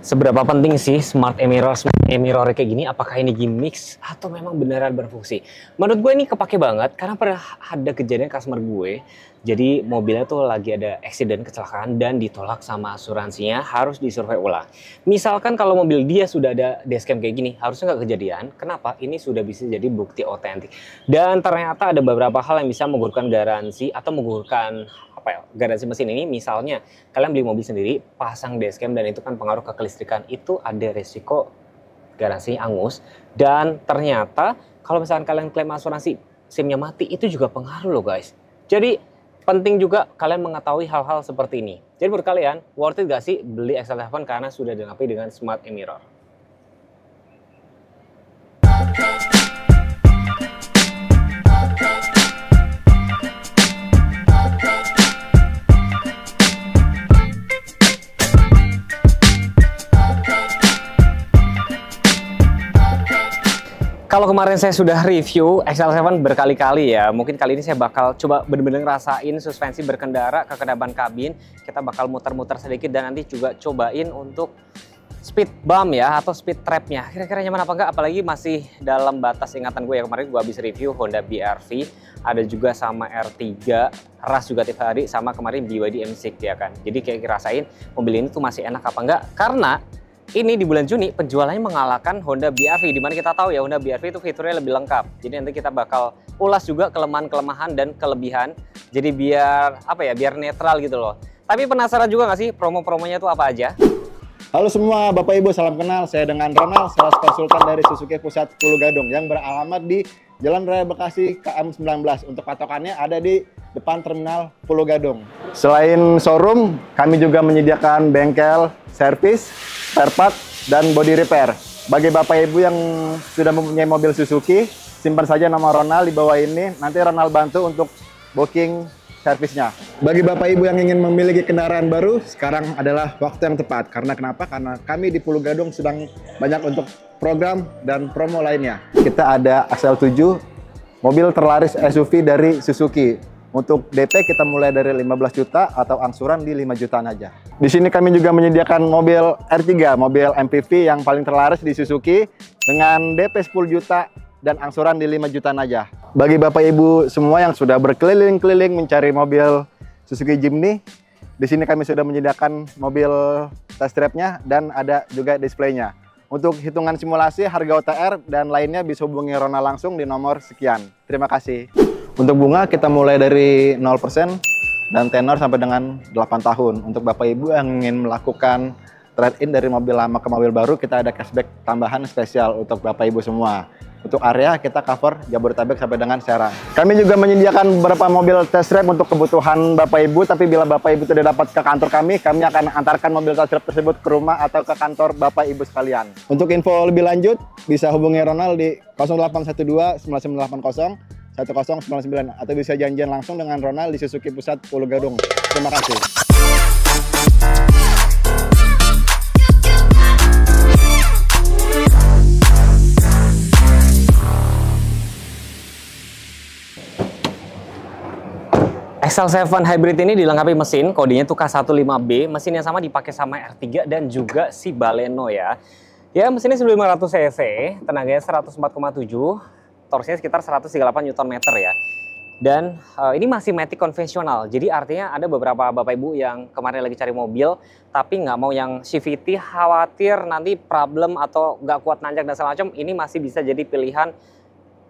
Seberapa penting sih smart e-mirror kayak gini? Apakah ini gimmicks atau memang beneran berfungsi? Menurut gue ini kepake banget karena pernah ada kejadian customer gue. Jadi mobilnya tuh lagi ada accident, kecelakaan dan ditolak sama asuransinya, harus disurvei ulang. Misalkan kalau mobil dia sudah ada dashcam kayak gini, harusnya nggak kejadian. Kenapa? Ini sudah bisa jadi bukti otentik. Dan ternyata ada beberapa hal yang bisa menggugurkan garansi atau menggugurkan garansi mesin ini. Misalnya kalian beli mobil sendiri, pasang dashcam dan itu kan pengaruh ke kelistrikan, itu ada resiko garansi angus. Dan ternyata kalau misalkan kalian klaim asuransi SIM-nya mati, itu juga pengaruh loh guys. Jadi penting juga kalian mengetahui hal-hal seperti ini. Jadi buat kalian, worth it gak sih beli XL7 karena sudah dilengkapi dengan smart e-mirror? Kalau kemarin saya sudah review XL7 berkali-kali ya, mungkin kali ini saya bakal coba bener-bener ngerasain suspensi berkendara, kekedaban kabin. Kita bakal muter-muter sedikit dan nanti juga cobain untuk speed bump ya, atau speed trapnya. Kira-kira nyaman apa enggak, apalagi masih dalam batas ingatan gue ya. Kemarin gue habis review Honda BR-V, ada juga sama R3, Ras juga tiap hari, sama kemarin BYD M6 ya kan. Jadi kayak ngerasain mobil ini tuh masih enak apa enggak, karena ini di bulan Juni penjualannya mengalahkan Honda BR-V, dimana kita tahu ya Honda BR-V itu fiturnya lebih lengkap. Jadi nanti kita bakal ulas juga kelemahan-kelemahan dan kelebihan. Jadi biar biar netral gitu loh. Tapi penasaran juga nggak sih promo-promonya itu apa aja? Halo semua Bapak Ibu, salam kenal. Saya dengan Ronald, sales konsultan dari Suzuki Pusat Pulau Gadung yang beralamat di Jalan Raya Bekasi KM19. Untuk patokannya ada di depan terminal Pulau Gadung. Selain showroom, kami juga menyediakan bengkel, servis, spare part, dan body repair. Bagi Bapak Ibu yang sudah mempunyai mobil Suzuki, simpan saja nama Ronald di bawah ini. Nanti Ronald bantu untuk booking servisnya. Bagi Bapak Ibu yang ingin memiliki kendaraan baru, sekarang adalah waktu yang tepat. Karena kenapa? Karena kami di Pulau Gadung sedang banyak untuk program dan promo lainnya. Kita ada XL7, mobil terlaris SUV dari Suzuki. Untuk DP kita mulai dari 15 juta atau angsuran di 5 jutaan aja. Di sini kami juga menyediakan mobil R3, mobil MPV yang paling terlaris di Suzuki dengan DP 10 juta dan angsuran di 5 jutaan aja. Bagi Bapak Ibu semua yang sudah berkeliling-keliling mencari mobil Suzuki Jimny, di sini kami sudah menyediakan mobil test drive-nya dan ada juga displaynya. Untuk hitungan simulasi, harga OTR dan lainnya bisa hubungi Ronald langsung di nomor sekian. Terima kasih. Untuk bunga kita mulai dari 0% dan tenor sampai dengan 8 tahun. Untuk Bapak Ibu yang ingin melakukan trade-in dari mobil lama ke mobil baru, kita ada cashback tambahan spesial untuk Bapak Ibu semua. Untuk area kita cover Jabodetabek sampai dengan Serang. Kami juga menyediakan beberapa mobil test drive untuk kebutuhan Bapak Ibu, tapi bila Bapak Ibu tidak dapat ke kantor kami akan antarkan mobil test drive tersebut ke rumah atau ke kantor Bapak Ibu sekalian. Untuk info lebih lanjut bisa hubungi Ronald di 0812 9980 1099 atau bisa janjian langsung dengan Ronald di Suzuki Pusat Pulau Gadung. Terima kasih. XL7 Hybrid ini dilengkapi mesin, kodenya tuh K15B, mesin yang sama dipakai sama R3 dan juga si Baleno ya. Ya mesinnya 1500 cc, tenaganya 104,7, torsinya sekitar 138 Nm ya. Dan ini masih matic konvensional, jadi artinya ada beberapa Bapak Ibu yang kemarin lagi cari mobil, tapi nggak mau yang CVT, khawatir nanti problem atau nggak kuat nanjak dan segala macam, ini masih bisa jadi pilihan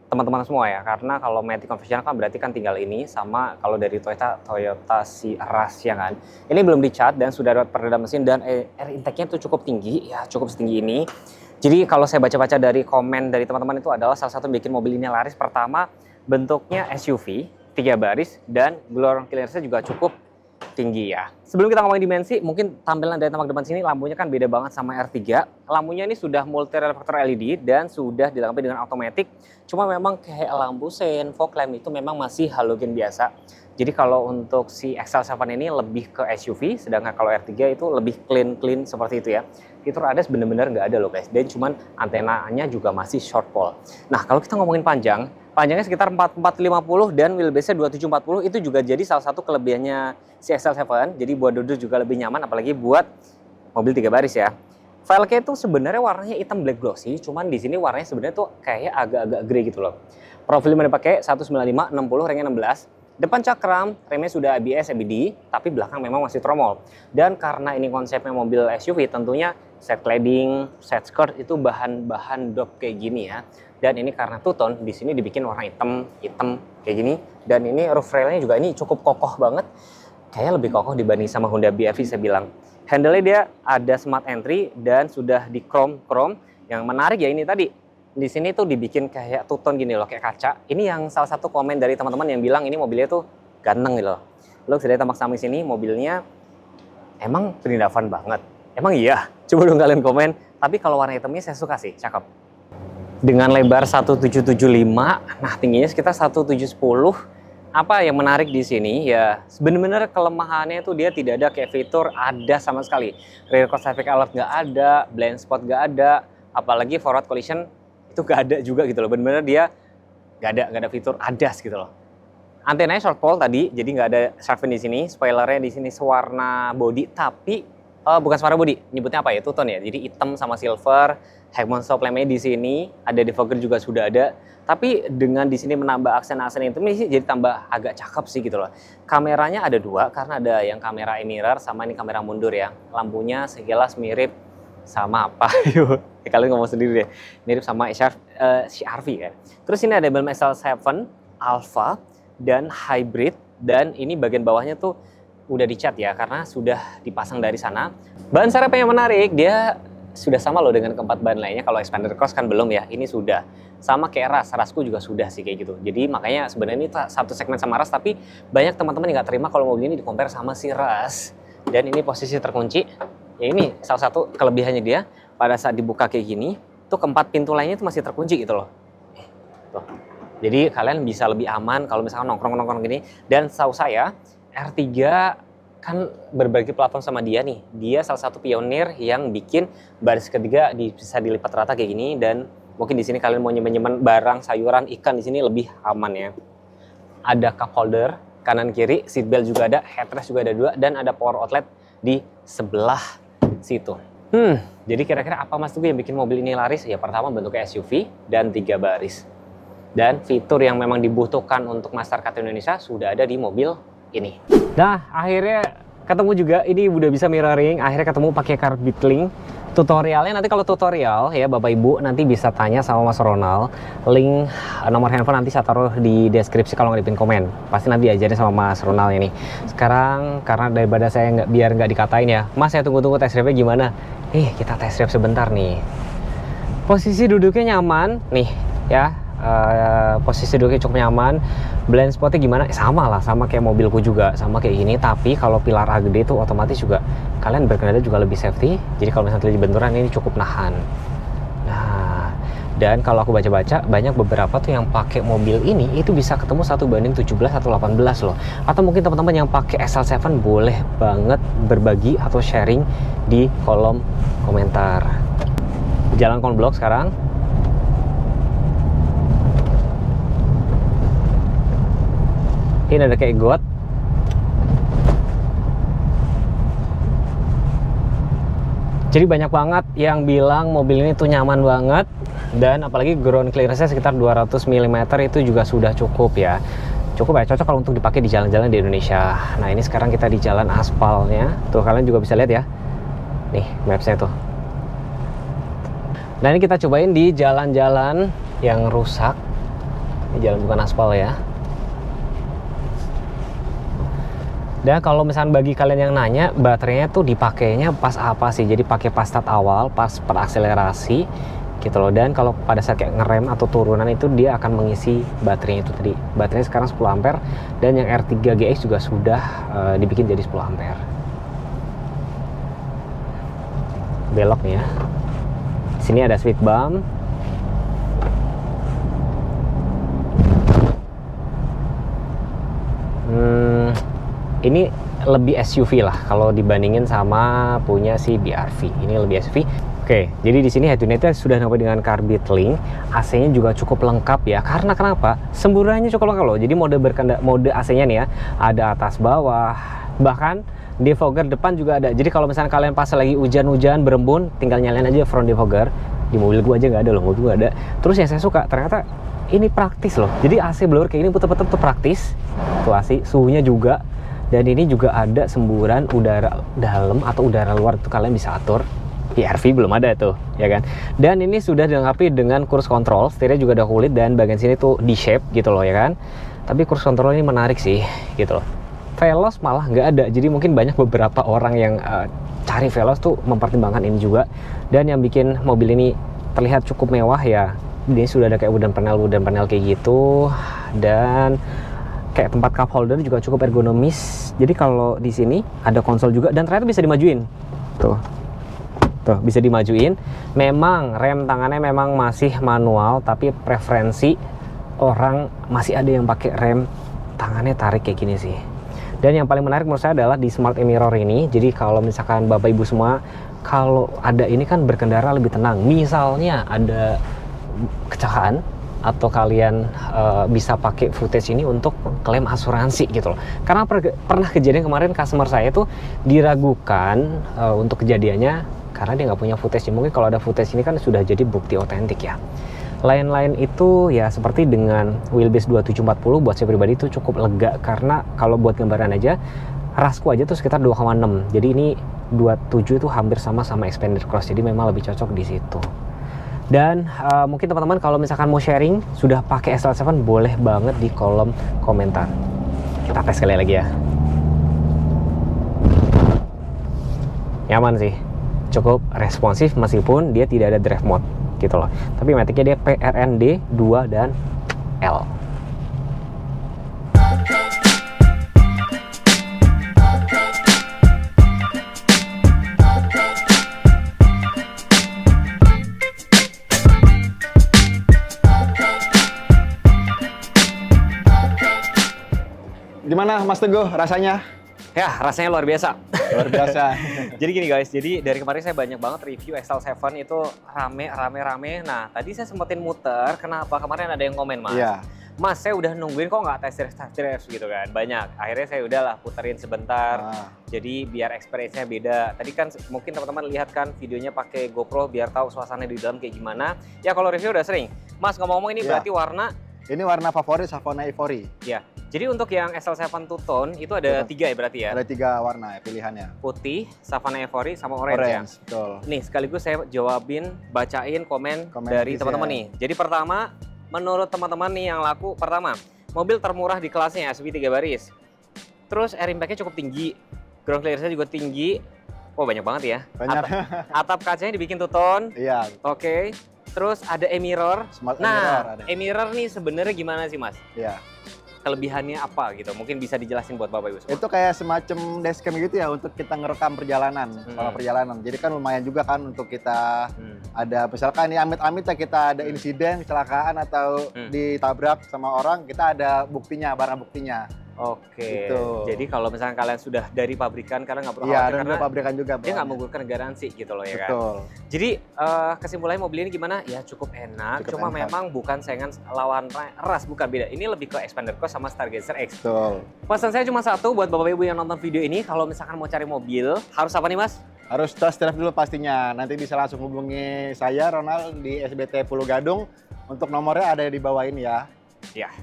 teman-teman semua ya, karena kalau matic konvensional kan berarti kan tinggal ini, sama kalau dari Toyota si Ras ya kan. Ini belum dicat dan sudah ada peredam mesin dan air intake-nya tuh cukup tinggi ya, cukup setinggi ini. Jadi kalau saya baca-baca dari komen dari teman-teman itu adalah salah satu yang bikin mobil ini laris. Pertama, bentuknya SUV, 3 baris dan ground clearance-nya juga cukup tinggi ya. Sebelum kita ngomongin dimensi, mungkin tampilan dari tampak depan sini lampunya kan beda banget sama R3. Lampunya ini sudah multi reflektor LED dan sudah dilengkapi dengan automatic. Cuma memang kayak lampu sein, fog lamp itu memang masih halogen biasa. Jadi kalau untuk si XL7 ini lebih ke SUV, sedangkan kalau R3 itu lebih clean seperti itu ya. Fitur ADAS bener-bener nggak ada loh guys, dan cuman antenanya juga masih short pole. Nah kalau kita ngomongin panjangnya sekitar 4450 dan wheelbase-nya 2740, itu juga jadi salah satu kelebihannya si XL7. Jadi buat duduk juga lebih nyaman, apalagi buat mobil 3 baris ya. Velgnya itu sebenarnya warnanya hitam black glossy, cuman di sini warnanya sebenarnya tuh kayak agak-agak grey gitu loh. Profil yang dipakai 195 60 ringnya 16. Depan cakram, remnya sudah ABS ABD, tapi belakang memang masih tromol. Dan karena ini konsepnya mobil SUV, tentunya set cladding, set skirt itu bahan dop kayak gini ya. Dan ini karena two-tone, di sini dibikin warna hitam kayak gini. Dan ini roof railnya juga ini cukup kokoh banget. Kayaknya lebih kokoh dibanding sama Honda BRV saya bilang. Handle-nya dia ada smart entry dan sudah di chrome. Yang menarik ya ini tadi. Di sini tuh dibikin kayak two-tone gini loh, kayak kaca. Ini yang salah satu komen dari teman-teman yang bilang ini mobilnya tuh ganteng gitu loh. Look, dari tampak samping sini mobilnya emang perindavan banget. Emang iya? Coba dong kalian komen. Tapi kalau warna hitamnya saya suka sih, cakep. Dengan lebar 1775, nah tingginya sekitar 1710. Apa yang menarik di sini ya benar-benar kelemahannya tuh dia tidak ada kayak fitur ada sama sekali. Rear cross traffic alert nggak ada, blind spot nggak ada, apalagi forward collision itu nggak ada juga gitu loh. Benar-benar dia nggak ada fitur ADAS gitu loh. Antenanya short pole tadi, jadi nggak ada shark fin di sini. Spoilernya di sini sewarna body, tapi bukan sewarna body, nyebutnya apa ya? Two-tone ya. Jadi hitam sama silver. Headmount stop lamp-nya di sini, ada defogger juga sudah ada. Tapi dengan di sini menambah aksen-aksen itu sih jadi tambah agak cakep sih gitu loh. Kameranya ada dua karena ada yang kamera e-mirror sama ini kamera mundur ya. Lampunya sekilas mirip sama apa? Yuk, kalian ngomong sendiri deh. Mirip sama CR-V ya. Terus ini ada emblem SL7 Alpha dan hybrid, dan ini bagian bawahnya tuh udah dicat ya karena sudah dipasang dari sana. Ban serep yang menarik, dia sudah sama loh dengan keempat ban lainnya. Kalau Expander Cross kan belum ya, ini sudah. Sama kayak Rasku juga sudah sih kayak gitu. Jadi makanya sebenarnya ini satu segmen sama Ras, tapi banyak teman-teman yang nggak terima kalau mobil ini di-compare sama si Ras. Dan ini posisi terkunci. Ya ini salah satu kelebihannya dia, pada saat dibuka kayak gini, tuh keempat pintu lainnya tuh masih terkunci gitu loh. Tuh. Jadi kalian bisa lebih aman kalau misalkan nongkrong-nongkrong gini. Dan setahu saya, R3 kan berbagi platform sama dia nih. Dia salah satu pionir yang bikin baris ketiga bisa dilipat rata kayak gini, dan mungkin di sini kalian mau nyimpen barang, sayuran, ikan di sini lebih aman ya. Ada cup holder kanan kiri, seat belt juga ada, headrest juga ada dua, dan ada power outlet di sebelah situ. Jadi kira-kira apa Mas Tugu yang bikin mobil ini laris? Ya pertama bentuknya SUV dan 3 baris. Dan fitur yang memang dibutuhkan untuk masyarakat Indonesia sudah ada di mobil ini. Nah, akhirnya ketemu juga, ini udah bisa mirroring, akhirnya ketemu pakai Carbit Link. Tutorialnya nanti kalau tutorial ya Bapak Ibu nanti bisa tanya sama Mas Ronald. Link nomor handphone nanti saya taruh di deskripsi kalau nggak di pin komen. Pasti nanti diajarin sama Mas Ronald ini. Sekarang karena daripada saya biar nggak dikatain ya, Mas saya tunggu-tunggu test drive-nya gimana? Kita test drive sebentar nih. Posisi duduknya nyaman nih ya. Posisi duduknya cukup nyaman. Blind spotnya gimana? Sama lah, sama kayak mobilku juga, sama kayak gini. Tapi kalau pilar A gede itu otomatis juga kalian berkendara juga lebih safety. Jadi kalau misalnya terjadi benturan ini cukup nahan. Nah, dan kalau aku baca-baca banyak beberapa tuh yang pakai mobil ini itu bisa ketemu 1:17 atau 18 loh. Atau mungkin teman-teman yang pakai SL7 boleh banget berbagi atau sharing di kolom komentar. Jalan konblok sekarang. Ini ada kayak got. Jadi banyak banget yang bilang mobil ini tuh nyaman banget. Dan apalagi ground clearance-nya sekitar 200 mm itu juga sudah cukup ya. Cukup ya, cocok kalau untuk dipakai di jalan-jalan di Indonesia. Nah ini sekarang kita di jalan aspalnya. Tuh kalian juga bisa lihat ya. Nih mapsnya tuh. Nah ini kita cobain di jalan-jalan yang rusak. Ini jalan bukan aspal ya. Dan kalau misalnya bagi kalian yang nanya, baterainya tuh dipakainya pas apa sih? Jadi pakai pas start awal, pas perakselerasi gitu loh. Dan kalau pada saat kayak ngerem atau turunan itu dia akan mengisi baterainya itu tadi. Baterainya sekarang 10 ampere dan yang R3 GX juga sudah dibikin jadi 10 ampere. Belok nih ya. Sini ada speed bump. Ini lebih SUV lah kalau dibandingin sama punya si BRV. Ini lebih SUV. Oke, jadi di sini head unitnya sudah sampai dengan Carbit Link. AC-nya juga cukup lengkap ya. Karena kenapa? Semburannya cukup lengkap loh. Jadi mode AC-nya nih ya, ada atas bawah. Bahkan Defogger depan juga ada. Jadi kalau misalnya kalian pas lagi hujan-hujan berembun, tinggal nyalain aja front defogger. Di mobil gua aja nggak ada loh, mobil gua ada. Terus yang saya suka ternyata ini praktis loh. Jadi AC blower kayak ini puter-puter tuh praktis. Tuh AC, suhunya juga. Dan ini juga ada semburan udara dalam atau udara luar, itu kalian bisa atur. PRV belum ada tuh, ya kan. Dan ini sudah dilengkapi dengan cruise control, setirnya juga ada kulit dan bagian sini tuh D-shape gitu loh, ya kan. Tapi cruise control ini menarik sih, gitu loh. Veloz malah nggak ada, jadi mungkin banyak beberapa orang yang cari Veloz tuh mempertimbangkan ini juga. Dan yang bikin mobil ini terlihat cukup mewah ya, ini sudah ada kayak wooden panel kayak gitu, dan kayak tempat cup holder juga cukup ergonomis. Jadi kalau di sini ada konsol juga dan ternyata bisa dimajuin, tuh bisa dimajuin. Memang rem tangannya memang masih manual, tapi preferensi orang masih ada yang pakai rem tangannya tarik kayak gini sih. Dan yang paling menarik menurut saya adalah di Smart e-Mirror ini. Jadi kalau misalkan Bapak Ibu semua, kalau ada ini kan berkendara lebih tenang. Misalnya ada kecelakaan atau kalian bisa pakai footage ini untuk klaim asuransi gitu loh. Karena pernah kejadian kemarin customer saya tuh diragukan untuk kejadiannya karena dia nggak punya footage. Mungkin kalau ada footage ini kan sudah jadi bukti otentik ya. Lain-lain itu ya seperti dengan wheelbase 2740 buat saya pribadi itu cukup lega, karena kalau buat gambaran aja rasku aja tuh sekitar 2,6. Jadi ini 27 itu hampir sama Expander Cross, jadi memang lebih cocok di situ. Dan mungkin teman-teman kalau misalkan mau sharing sudah pakai SL7 boleh banget di kolom komentar. Kita tes sekali lagi ya. Nyaman sih, cukup responsif meskipun dia tidak ada drive mode gitu loh. Tapi maticnya dia PRND 2 dan L. Gimana Mas Teguh rasanya? Ya, rasanya luar biasa. Luar biasa. Jadi gini guys, jadi dari kemarin saya banyak banget review XL7 itu rame. Nah, tadi saya sempetin muter, kenapa? Kemarin ada yang komen, Mas. Iya. Mas, saya udah nungguin kok nggak test drive gitu kan, banyak. Akhirnya saya udahlah puterin sebentar. Jadi biar experience-nya beda. Tadi kan mungkin teman-teman lihat kan videonya pakai GoPro biar tahu suasana di dalam kayak gimana. Ya kalau review udah sering. Mas, ngomong-ngomong ini berarti warna? Ini warna favorit Savona Ivory. Ya. Jadi untuk yang SL7 Two Tone itu ada 3 ya berarti ya? Ada 3 warna ya pilihannya. Putih, Savana Ivory, sama orange ya? Betul. Nih sekaligus saya bacain komen dari teman-teman nih. Jadi pertama, menurut teman-teman nih yang laku, pertama, mobil termurah di kelasnya, SUV 3 baris. Terus air impact-nya cukup tinggi, ground clearance-nya juga tinggi. Oh banyak banget ya. Banyak. Atap kacanya dibikin Two Tone. Iya. Oke. Terus ada e-mirror. Nah, e-mirror nih sebenarnya gimana sih Mas? Iya. Kelebihannya apa gitu? Mungkin bisa dijelasin buat Bapak Ibu semua. Itu kayak semacam dashcam gitu ya untuk kita ngerekam perjalanan, selama perjalanan. Jadi kan lumayan juga kan untuk kita ada misalkan nih amit-amit ya kita ada insiden, kecelakaan atau ditabrak sama orang, kita ada buktinya, barang buktinya. Oke, gitu. Jadi kalau misalnya kalian sudah dari pabrikan, kalian nggak perlu khawatir karena dari pabrikan juga, dia nggak menggugurkan garansi gitu loh ya kan. Betul. Jadi kesimpulannya mobil ini gimana? Ya cukup enak, cuma memang bukan saingan lawan ras, bukan, beda. Ini lebih ke Expander Cross sama Stargazer X. Betul. Pesan saya cuma satu buat Bapak Ibu yang nonton video ini, kalau misalkan mau cari mobil, harus apa nih Mas? Harus test drive dulu pastinya. Nanti bisa langsung hubungi saya, Ronald, di SBT Pulau Gadung. Untuk nomornya ada di bawah ini ya. Ya.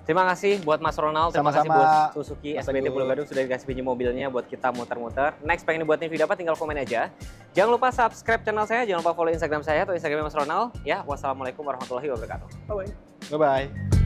Terima kasih buat Mas Ronald, terima kasih buat Suzuki SBT Pulau Gadung sudah dikasih pinjam mobilnya buat kita muter-muter. Next pengen dibuatin video apa tinggal komen aja. Jangan lupa subscribe channel saya, jangan lupa follow Instagram saya atau Instagram Mas Ronald. Ya, wassalamualaikum warahmatullahi wabarakatuh. Bye-bye. Bye-bye.